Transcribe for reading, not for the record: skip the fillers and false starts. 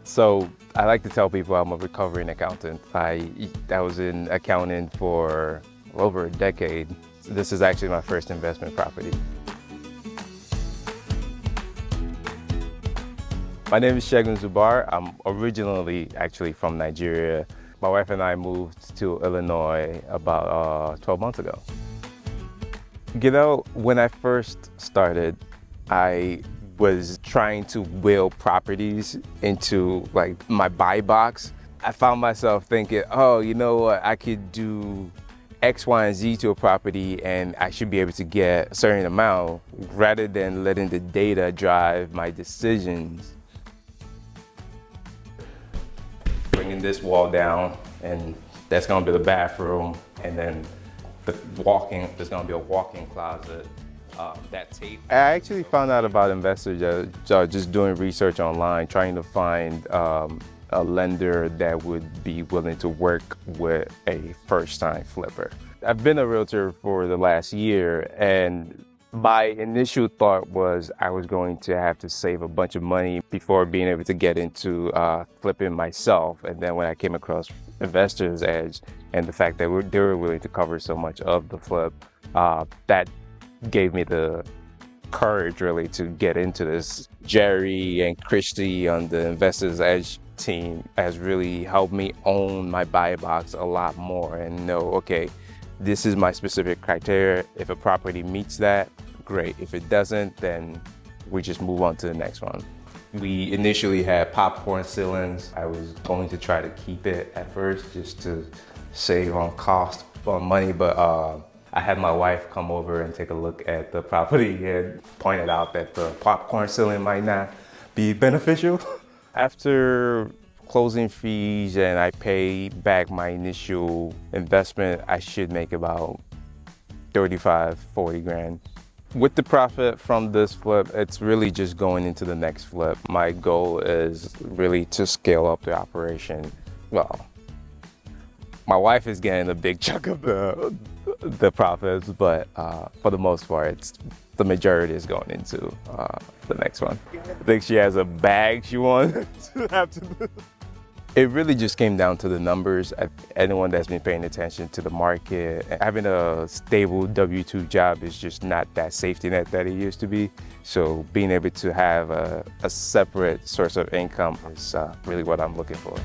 So I like to tell people I'm a recovering accountant. I was in accounting for over a decade. This is actually my first investment property. My name is Shagun Zubair. I'm originally actually from Nigeria. My wife and I moved to Illinois about 12 months ago. You know, when I first started, I was trying to will properties into like my buy box. I found myself thinking, oh, you know what, I could do X, Y, and Z to a property and I should be able to get a certain amount rather than letting the data drive my decisions. Bringing this wall down, and that's gonna be the bathroom, and then there's gonna be a walk-in closet. That tape. I actually found out about investors that are just doing research online, trying to find a lender that would be willing to work with a first-time flipper. I've been a realtor for the last year, and my initial thought was I was going to have to save a bunch of money before being able to get into flipping myself. And then when I came across Investors Edge and the fact that they were willing to cover so much of the flip, that gave me the courage really to get into this. Jerry and Christy on the Investors Edge team has really helped me own my buy box a lot more and know, okay, this is my specific criteria. If a property meets that, great. If it doesn't, then we just move on to the next one. We initially had popcorn ceilings. I was going to try to keep it at first just to save on cost, on money, but I had my wife come over and take a look at the property and pointed out that the popcorn ceiling might not be beneficial. After closing fees and I pay back my initial investment, I should make about 35, 40 grand. With the profit from this flip, it's really just going into the next flip. My goal is really to scale up the operation. Well, my wife is getting a big chunk of the profits, but for the most part, the majority is going into the next one. I think she has a bag she wants to have to do. It really just came down to the numbers. Anyone that's been paying attention to the market, having a stable W-2 job is just not that safety net that it used to be. So being able to have a separate source of income is really what I'm looking for.